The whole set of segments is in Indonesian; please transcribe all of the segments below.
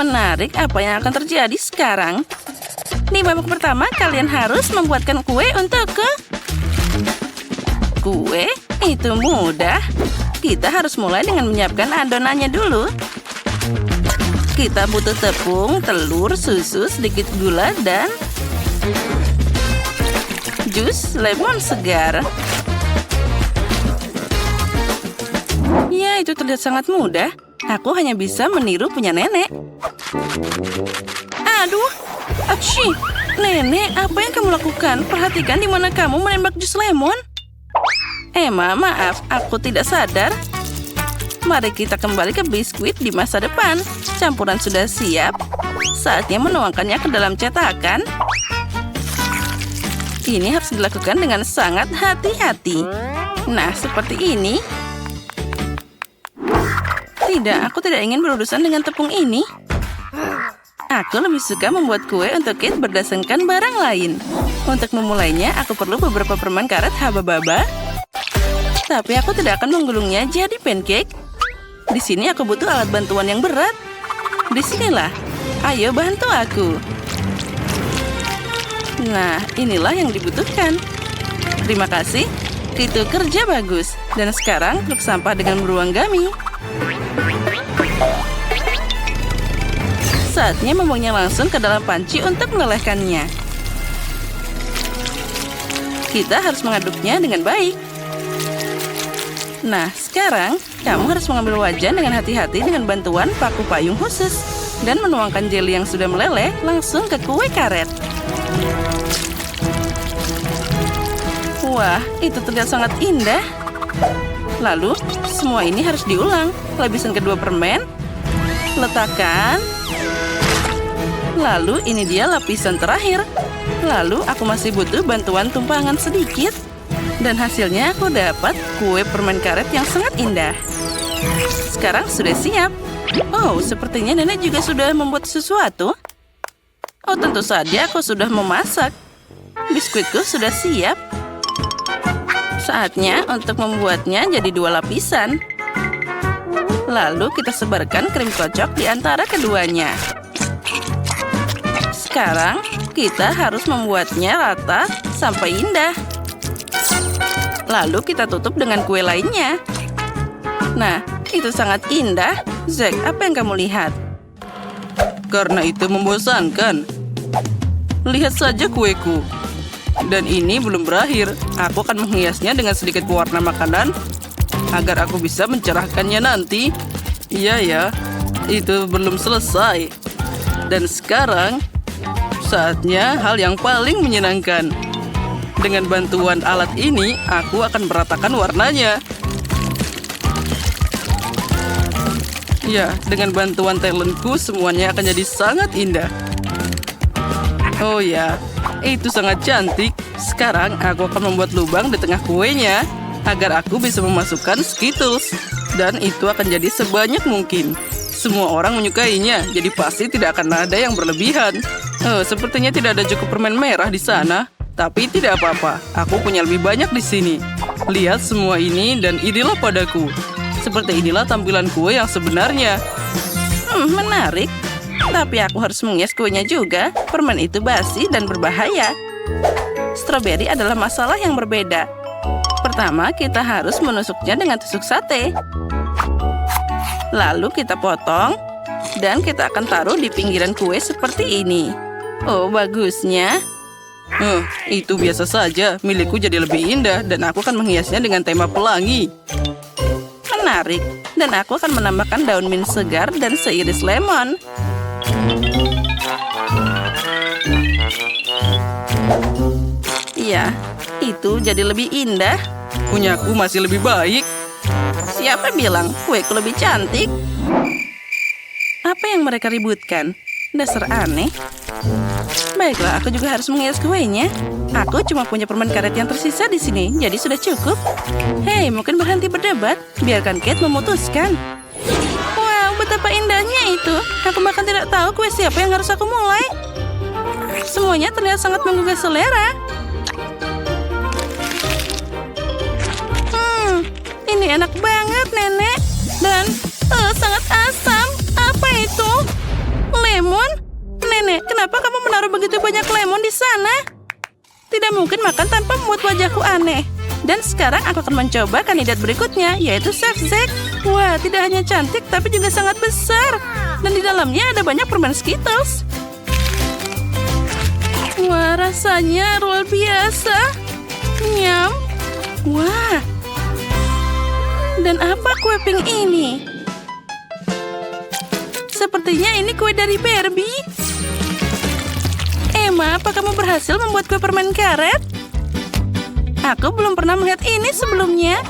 Menarik apa yang akan terjadi sekarang. Di babak pertama, kalian harus membuatkan kue untukku. Kue? Itu mudah. Kita harus mulai dengan menyiapkan adonannya dulu. Kita butuh tepung, telur, susu, sedikit gula, dan jus lemon segar. Ya, itu terlihat sangat mudah. Aku hanya bisa meniru punya nenek. Aduh, Aci, nenek, apa yang kamu lakukan? Perhatikan di mana kamu menembak jus lemon. Emma, maaf, aku tidak sadar. Mari kita kembali ke biskuit di masa depan. Campuran sudah siap. Saatnya menuangkannya ke dalam cetakan. Ini harus dilakukan dengan sangat hati-hati. Nah, seperti ini. Tidak, aku tidak ingin berurusan dengan tepung ini. Aku lebih suka membuat kue untuk Kate berdasarkan barang lain. Untuk memulainya, aku perlu beberapa permen karet haba-baba. Tapi aku tidak akan menggulungnya jadi pancake. Di sini aku butuh alat bantuan yang berat. Disinilah. Ayo bantu aku. Nah, inilah yang dibutuhkan. Terima kasih. Itu kerja bagus. Dan sekarang truk sampah dengan beruang gami. Saatnya membuangnya langsung ke dalam panci untuk melelehkannya. Kita harus mengaduknya dengan baik. Nah, sekarang kamu harus mengambil wajan dengan hati-hati dengan bantuan paku payung khusus dan menuangkan jelly yang sudah meleleh langsung ke kue karet. Wah, itu terlihat sangat indah. Lalu, semua ini harus diulang. Lapisan kedua permen. Letakkan. Lalu, ini dia lapisan terakhir. Lalu, aku masih butuh bantuan tumpangan sedikit. Dan hasilnya aku dapat kue permen karet yang sangat indah. Sekarang sudah siap. Oh, sepertinya nenek juga sudah membuat sesuatu. Oh, tentu saja aku sudah memasak. Biskuitku sudah siap. Saatnya untuk membuatnya jadi 2 lapisan. Lalu kita sebarkan krim kocok di antara keduanya. Sekarang kita harus membuatnya rata sampai indah. Lalu kita tutup dengan kue lainnya. Nah, itu sangat indah. Zack, apa yang kamu lihat? Karena itu membosankan. Lihat saja kueku. Dan ini belum berakhir. Aku akan menghiasnya dengan sedikit pewarna makanan agar aku bisa mencerahkannya nanti. Iya ya, itu belum selesai. Dan sekarang, saatnya hal yang paling menyenangkan. Dengan bantuan alat ini, aku akan meratakan warnanya. Ya, dengan bantuan talentku, semuanya akan jadi sangat indah. Oh ya, itu sangat cantik. Sekarang aku akan membuat lubang di tengah kuenya agar aku bisa memasukkan Skittles. Dan itu akan jadi sebanyak mungkin. Semua orang menyukainya, jadi pasti tidak akan ada yang berlebihan. Oh, sepertinya tidak ada cukup permen merah di sana. Tapi tidak apa-apa, aku punya lebih banyak di sini. Lihat semua ini dan irilah padaku. Seperti inilah tampilan kue yang sebenarnya. Menarik. Tapi aku harus mengias kuenya juga. Permen itu basi dan berbahaya. Stroberi adalah masalah yang berbeda. Pertama, kita harus menusuknya dengan tusuk sate. Lalu kita potong. Dan kita akan taruh di pinggiran kue seperti ini. Oh, bagusnya. Itu biasa saja. Milikku jadi lebih indah. Dan aku akan menghiasnya dengan tema pelangi. Menarik. Dan aku akan menambahkan daun mint segar dan seiris lemon. Iya, itu jadi lebih indah. Punyaku masih lebih baik. Siapa bilang kueku lebih cantik? Apa yang mereka ributkan? Dasar aneh. Baiklah, aku juga harus menghias kuenya. Aku cuma punya permen karet yang tersisa di sini, jadi sudah cukup. Hei, mungkin berhenti berdebat. Biarkan Kate memutuskan. Wow, betapa indahnya itu. Aku bahkan tidak tahu kue siapa yang harus aku mulai. Semuanya terlihat sangat menggugah selera. Ini enak banget, Nenek. Dan sangat asam. Apa itu? lemon? Nenek, kenapa kamu menaruh begitu banyak lemon di sana? Tidak mungkin makan tanpa membuat wajahku aneh. Dan sekarang aku akan mencoba kandidat berikutnya, yaitu Chef Zack. Wah, tidak hanya cantik, tapi juga sangat besar. Dan di dalamnya ada banyak permen Skittles. Wah, rasanya luar biasa. Nyam. Wah. Dan apa kue pink ini? Sepertinya ini kue dari Barbie. Emma, apa kamu berhasil membuat kue permen karet? Aku belum pernah melihat ini sebelumnya.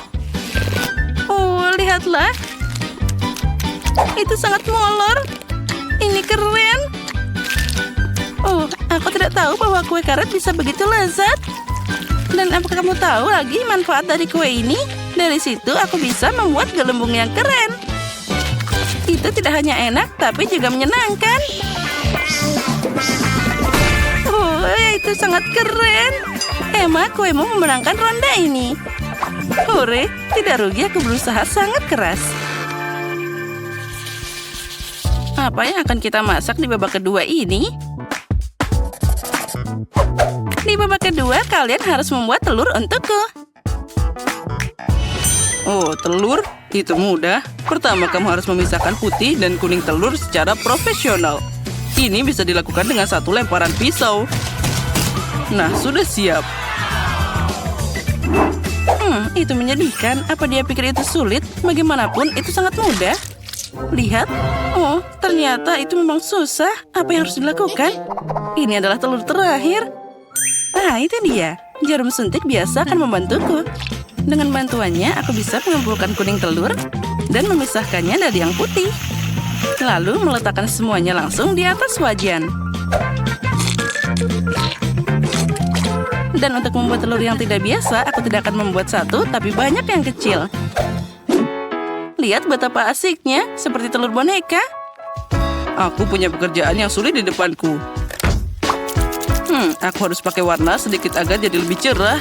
Oh, lihatlah. Itu sangat molor. Ini keren. Oh, aku tidak tahu bahwa kue karet bisa begitu lezat. Dan apakah kamu tahu lagi manfaat dari kue ini? Dari situ aku bisa membuat gelembung yang keren. Itu tidak hanya enak, tapi juga menyenangkan. Oh, itu sangat keren. Emma, kuemu memenangkan ronde ini. Hore, tidak rugi aku berusaha sangat keras. Apa yang akan kita masak di babak kedua ini? Di babak kedua, kalian harus membuat telur untukku. Oh, telur? Itu mudah. Pertama, kamu harus memisahkan putih dan kuning telur secara profesional. Ini bisa dilakukan dengan satu lemparan pisau. Nah, sudah siap. Itu menyedihkan. Apa dia pikir itu sulit? Bagaimanapun, itu sangat mudah. Lihat. Oh, ternyata itu memang susah. Apa yang harus dilakukan? Ini adalah telur terakhir. Ah, itu dia. Jarum suntik biasa akan membantuku. Dengan bantuannya, aku bisa mengumpulkan kuning telur dan memisahkannya dari yang putih. Lalu meletakkan semuanya langsung di atas wajan. Dan untuk membuat telur yang tidak biasa, aku tidak akan membuat satu, tapi banyak yang kecil. Lihat betapa asiknya, seperti telur boneka. Aku punya pekerjaan yang sulit di depanku. Aku harus pakai warna sedikit agar jadi lebih cerah.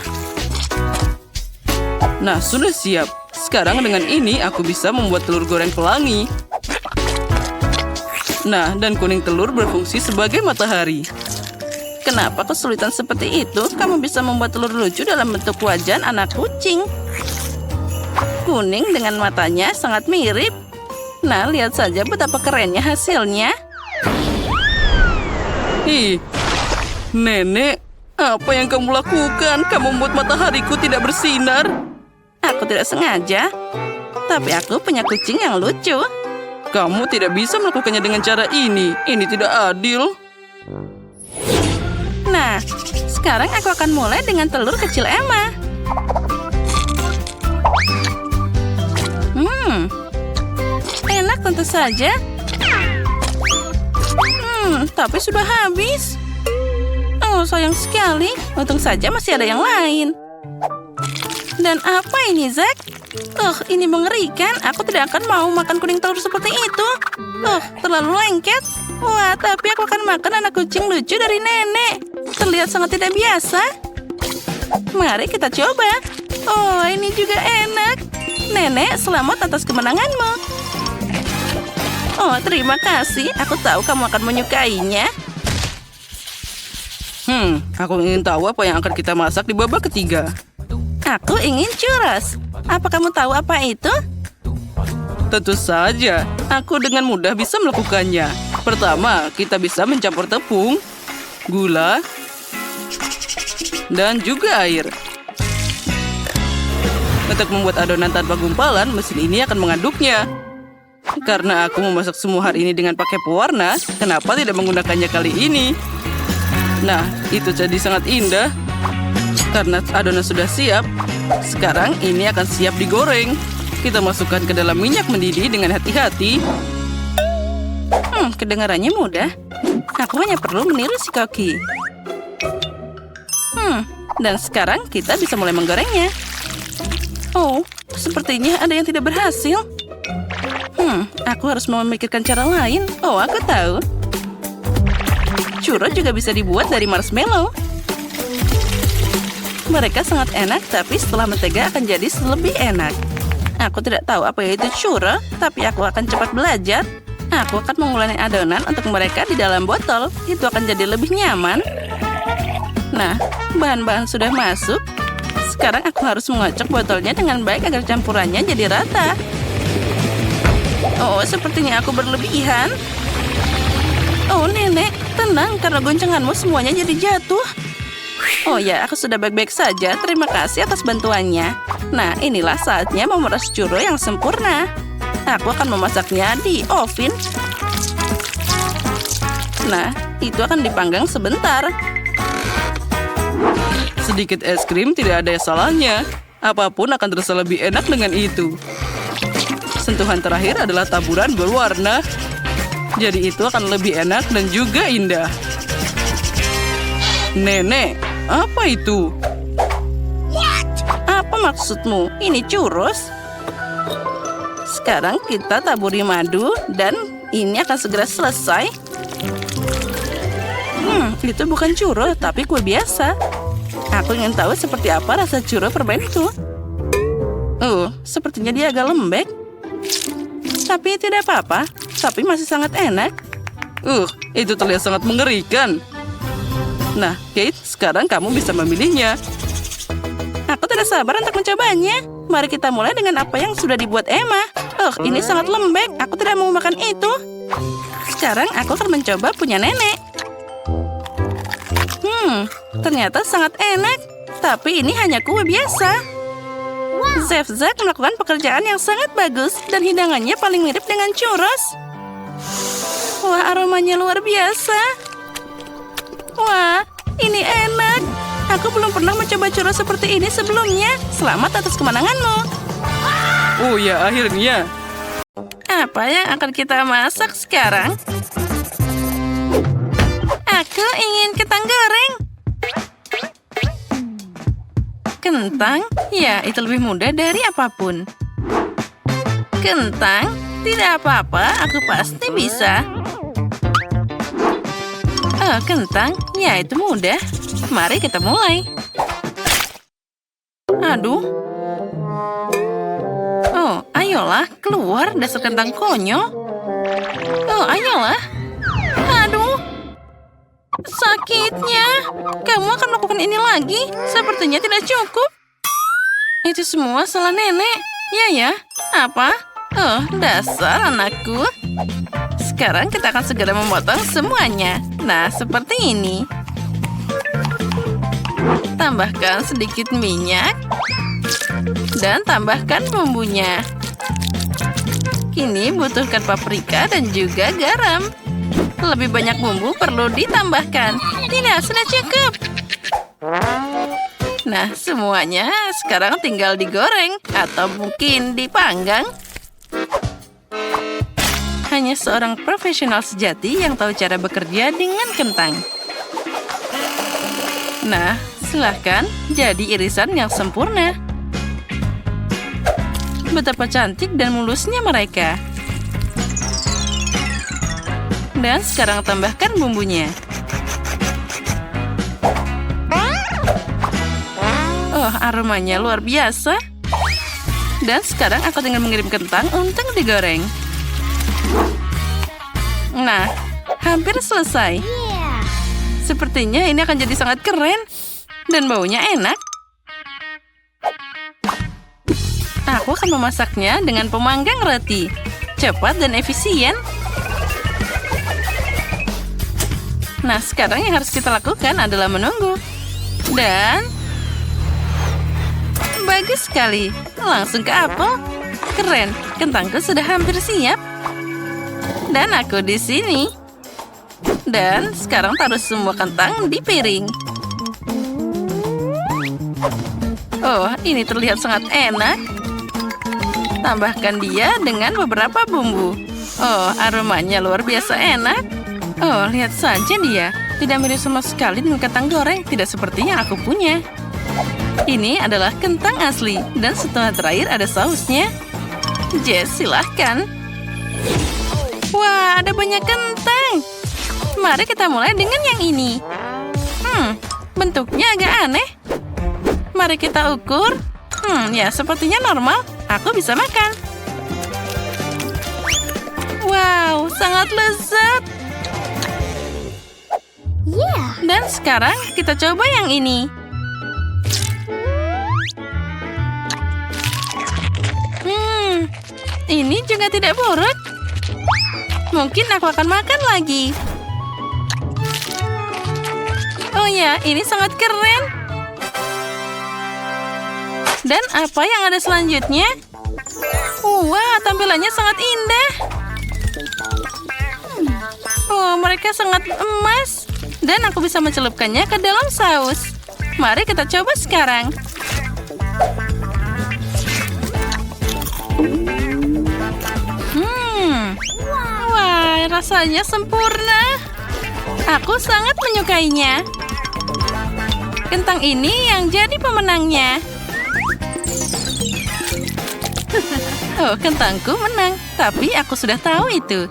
Nah, sudah siap. Sekarang dengan ini aku bisa membuat telur goreng pelangi. Nah, dan kuning telur berfungsi sebagai matahari. Kenapa kesulitan seperti itu? Kamu bisa membuat telur lucu dalam bentuk wajan anak kucing. Kuning dengan matanya sangat mirip. Nah, lihat saja betapa kerennya hasilnya. Nenek, apa yang kamu lakukan? Kamu membuat matahariku tidak bersinar. Aku tidak sengaja. Tapi aku punya kucing yang lucu. Kamu tidak bisa melakukannya dengan cara ini. Ini tidak adil. Nah, sekarang aku akan mulai dengan telur kecil Emma. Enak tentu saja. Tapi sudah habis. Oh, sayang sekali. Untung saja masih ada yang lain. Dan apa ini, Zack? Ini mengerikan. Aku tidak akan mau makan kuning telur seperti itu. Terlalu lengket. Wah, tapi aku akan makan anak kucing lucu dari nenek. Terlihat sangat tidak biasa. Mari kita coba. Oh, ini juga enak. Nenek, selamat atas kemenanganmu. Oh, terima kasih. Aku tahu kamu akan menyukainya. Aku ingin tahu apa yang akan kita masak di babak ketiga. Aku ingin churros. Apa kamu tahu apa itu? Tentu saja. Aku dengan mudah bisa melakukannya. Pertama, kita bisa mencampur tepung, gula, dan juga air. Untuk membuat adonan tanpa gumpalan, mesin ini akan mengaduknya. Karena aku memasak semua hari ini dengan pakai pewarna, kenapa tidak menggunakannya kali ini? Nah, itu jadi sangat indah. Karena adonan sudah siap, sekarang ini akan siap digoreng. Kita masukkan ke dalam minyak mendidih dengan hati-hati. Kedengarannya mudah. Aku hanya perlu meniru si Koki. Dan sekarang kita bisa mulai menggorengnya. Oh, sepertinya ada yang tidak berhasil. Aku harus memikirkan cara lain. Oh, aku tahu. Churro juga bisa dibuat dari marshmallow. Mereka sangat enak, tapi setelah mentega akan jadi lebih enak. Aku tidak tahu apa itu churro, tapi aku akan cepat belajar. Aku akan mengulangi adonan untuk mereka di dalam botol. Itu akan jadi lebih nyaman. Nah, bahan-bahan sudah masuk. Sekarang aku harus mengocok botolnya dengan baik agar campurannya jadi rata. Oh, sepertinya aku berlebihan. Oh, nenek, tenang karena goncanganmu semuanya jadi jatuh. Oh ya, aku sudah baik-baik saja. Terima kasih atas bantuannya. Nah, inilah saatnya memeras churro yang sempurna. Aku akan memasaknya di oven. Nah, itu akan dipanggang sebentar. Sedikit es krim tidak ada salahnya. Apapun akan terasa lebih enak dengan itu. Sentuhan terakhir adalah taburan berwarna. Jadi itu akan lebih enak dan juga indah. Nenek, apa itu? Apa maksudmu? Ini churros? Sekarang kita taburi madu dan ini akan segera selesai. Itu bukan churro, tapi kue biasa. Aku ingin tahu seperti apa rasa churro permen itu. Sepertinya dia agak lembek. Tapi tidak apa-apa, tapi masih sangat enak. Itu terlihat sangat mengerikan. Nah, Kate, sekarang kamu bisa memilihnya. Aku tidak sabar untuk mencobanya. Mari kita mulai dengan apa yang sudah dibuat Emma. Ini sangat lembek. Aku tidak mau makan itu. Sekarang aku akan mencoba punya nenek. Ternyata sangat enak. Tapi ini hanya kue biasa. Chef Zack melakukan pekerjaan yang sangat bagus. Dan hidangannya paling mirip dengan churros. Wah, aromanya luar biasa. Wah, ini enak. Aku belum pernah mencoba churros seperti ini sebelumnya. Selamat atas kemenanganmu. Oh ya, akhirnya. Apa yang akan kita masak sekarang? Aku ingin kentang goreng. Kentang? Ya, itu lebih mudah dari apapun. Kentang? Tidak apa-apa, aku pasti bisa. Kentang? Ya, itu mudah. Mari kita mulai. Aduh. Ayolah, keluar dasar kentang konyol. Ayolah. Aduh. Sakitnya. Kamu akan melakukan ini lagi? Sepertinya tidak cukup. Itu semua salah nenek. Ya. Apa? Dasar anakku. Sekarang kita akan segera memotong semuanya. Nah, seperti ini. Tambahkan sedikit minyak. Dan tambahkan bumbunya. Kini butuhkan paprika dan juga garam. Lebih banyak bumbu perlu ditambahkan. Tidak, sudah cukup. Nah, semuanya sekarang tinggal digoreng atau mungkin dipanggang. Hanya seorang profesional sejati yang tahu cara bekerja dengan kentang. Nah, silahkan jadi irisan yang sempurna. Betapa cantik dan mulusnya mereka. Dan sekarang tambahkan bumbunya. Aromanya luar biasa. Dan sekarang aku tinggal mengirim kentang untuk digoreng. Nah, hampir selesai. Sepertinya ini akan jadi sangat keren. Dan baunya enak. Aku akan memasaknya dengan pemanggang roti. Cepat dan efisien. Nah, sekarang yang harus kita lakukan adalah menunggu. Dan... bagus sekali. Langsung ke apel. Keren. Kentangku sudah hampir siap. Dan aku di sini. Dan sekarang taruh semua kentang di piring. Ini terlihat sangat enak. Tambahkan dia dengan beberapa bumbu. Aromanya luar biasa enak. Lihat saja dia. Tidak mirip sama sekali dengan kentang goreng. Tidak seperti yang aku punya. Ini adalah kentang asli. Dan setelah terakhir ada sausnya. Jess, silahkan. Wah, ada banyak kentang. Mari kita mulai dengan yang ini. Bentuknya agak aneh. Mari kita ukur. Ya, sepertinya normal. Aku bisa makan. Wow, sangat lezat. Dan sekarang kita coba yang ini. Ini juga tidak buruk. Mungkin aku akan makan lagi. Oh ya, ini sangat keren. Dan apa yang ada selanjutnya? Wah, tampilannya sangat indah. Oh, mereka sangat emas. Dan aku bisa mencelupkannya ke dalam saus. Mari kita coba sekarang. Wah, rasanya sempurna. Aku sangat menyukainya. Kentang ini yang jadi pemenangnya. Oh, kentangku menang. Tapi aku sudah tahu itu.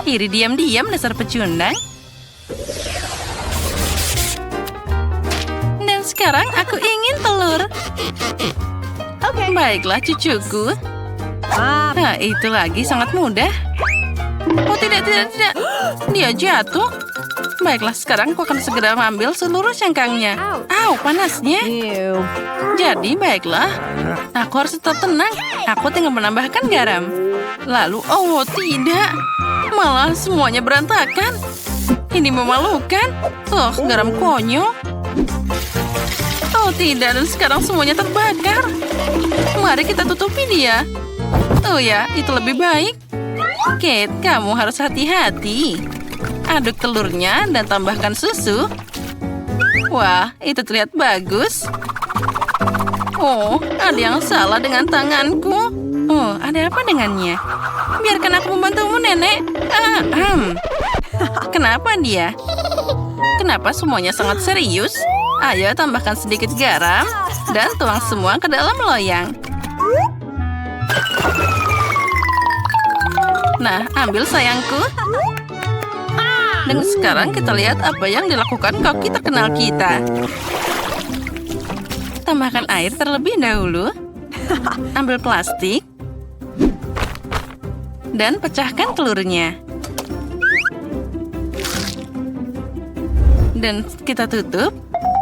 Iri diam-diam dasar pecundang. Dan sekarang aku ingin telur. Baiklah cucuku. Nah, itu lagi sangat mudah. Oh, tidak. Dia jatuh. Baiklah, sekarang aku akan segera mengambil seluruh cangkangnya. Au, panasnya. Jadi, baiklah. Aku harus tetap tenang. Aku tinggal menambahkan garam. Lalu, oh tidak. Malah semuanya berantakan. Ini memalukan. Oh, garam konyol. Oh tidak, dan sekarang semuanya terbakar. Mari kita tutupi dia. Oh ya, itu lebih baik. Kate, kamu harus hati-hati. Aduk telurnya dan tambahkan susu. Wah, itu terlihat bagus. Oh, ada yang salah dengan tanganku. Oh, ada apa dengannya? Biarkan aku membantumu, Nenek. Kenapa dia? Kenapa semuanya sangat serius? Ayo tambahkan sedikit garam dan tuang semua ke dalam loyang. Nah, ambil sayangku. Dan sekarang kita lihat apa yang dilakukan koki terkenal kita. Tambahkan air terlebih dahulu. Ambil plastik. Dan pecahkan telurnya. Dan kita tutup.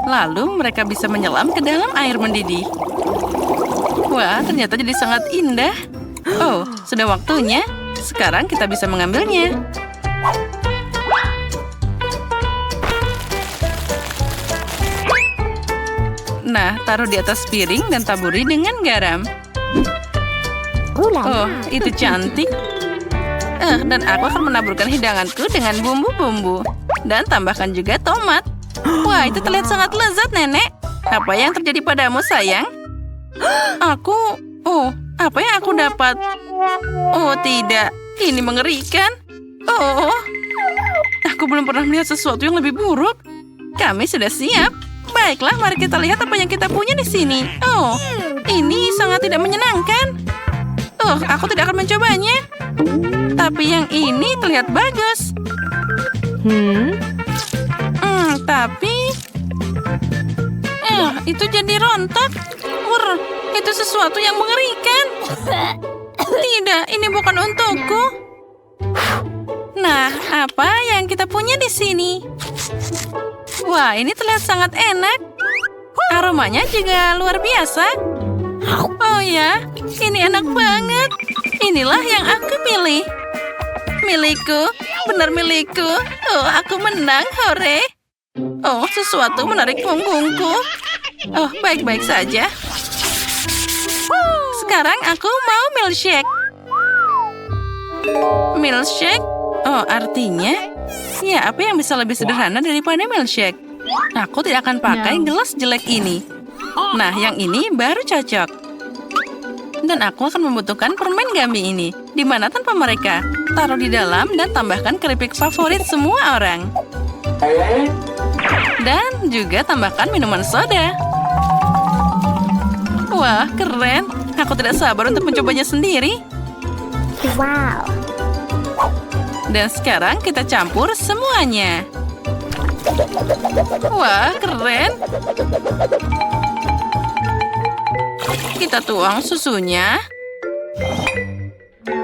Lalu mereka bisa menyelam ke dalam air mendidih. Wah, ternyata jadi sangat indah. Oh, sudah waktunya. Sekarang kita bisa mengambilnya. Nah, taruh di atas piring dan taburi dengan garam. Oh, itu cantik. Dan aku akan menaburkan hidanganku dengan bumbu-bumbu. Dan tambahkan juga tomat. Wah, itu terlihat sangat lezat, Nenek. Apa yang terjadi padamu, sayang? Apa yang aku dapat? Oh, tidak. Ini mengerikan. Oh, aku belum pernah melihat sesuatu yang lebih buruk. Kami sudah siap. Baiklah, mari kita lihat apa yang kita punya di sini. Oh, ini sangat tidak menyenangkan. Oh, aku tidak akan mencobanya. Tapi yang ini terlihat bagus. Tapi... itu jadi rontok. Itu sesuatu yang mengerikan. Tidak, ini bukan untukku. Nah, apa yang kita punya di sini? Wah, ini terlihat sangat enak. Aromanya juga luar biasa. Oh ya, ini enak banget. Inilah yang aku pilih. Milikku, benar milikku. Oh, aku menang, hore. Oh, sesuatu menarik punggungku. Oh, baik-baik saja. Sekarang aku mau milkshake. Milkshake? Oh, artinya... Ya, apa yang bisa lebih sederhana daripada milkshake? Aku tidak akan pakai gelas jelek ini. Nah, yang ini baru cocok. Dan aku akan membutuhkan permen gummy ini. Di mana tanpa mereka? Taruh di dalam dan tambahkan keripik favorit semua orang. Dan juga tambahkan minuman soda. Wah, keren. Aku tidak sabar untuk mencobanya sendiri. Wow. Dan sekarang kita campur semuanya. Wah, keren. Kita tuang susunya.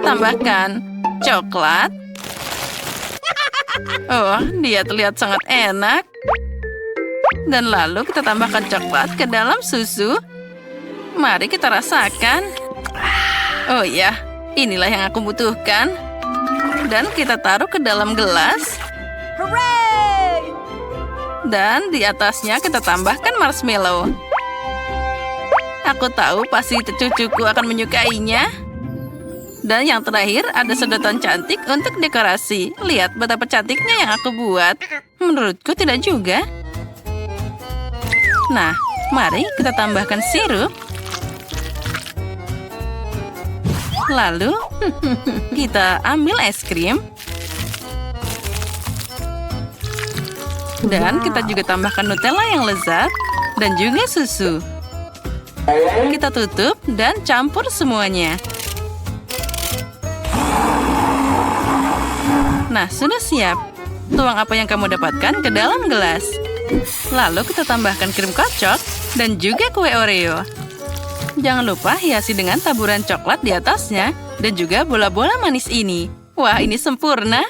Tambahkan. coklat. Oh, dia terlihat sangat enak. Dan lalu kita tambahkan coklat ke dalam susu. Mari kita rasakan. Oh ya, inilah yang aku butuhkan. Dan kita taruh ke dalam gelas. Dan di atasnya kita tambahkan marshmallow. Aku tahu pasti cucuku akan menyukainya. Dan yang terakhir ada sedotan cantik untuk dekorasi. Lihat betapa cantiknya yang aku buat. Menurutku tidak juga. Nah, mari kita tambahkan sirup. Lalu, kita ambil es krim. Dan kita juga tambahkan Nutella yang lezat. Dan juga susu. Kita tutup dan campur semuanya. Nah, sudah siap. Tuang apa yang kamu dapatkan ke dalam gelas. Lalu kita tambahkan krim kocok dan juga kue Oreo. Jangan lupa hiasi dengan taburan coklat di atasnya dan juga bola-bola manis ini. Wah, ini sempurna.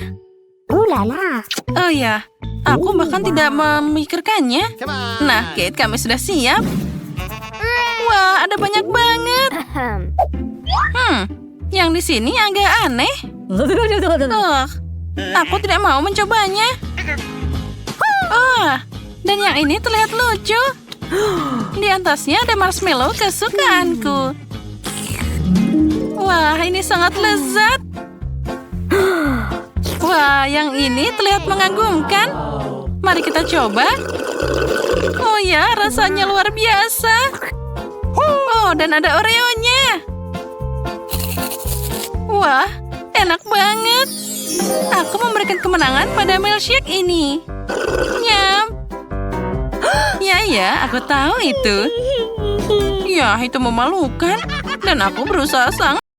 Ooh la la. Oh ya, aku bahkan tidak memikirkannya. Nah, Kate, kami sudah siap. Wah, ada banyak banget. Yang di sini agak aneh. Oh, aku tidak mau mencobanya. Oh, dan yang ini terlihat lucu. Di atasnya ada marshmallow kesukaanku. Wah, ini sangat lezat. Wah, yang ini terlihat mengagumkan. Mari kita coba. Oh ya, rasanya luar biasa. Oh, dan ada Oreo-nya. Wah, enak banget. Aku memberikan kemenangan pada milkshake ini. Nyam. Ya, aku tahu itu. Ya, itu memalukan. Dan aku berusaha sangat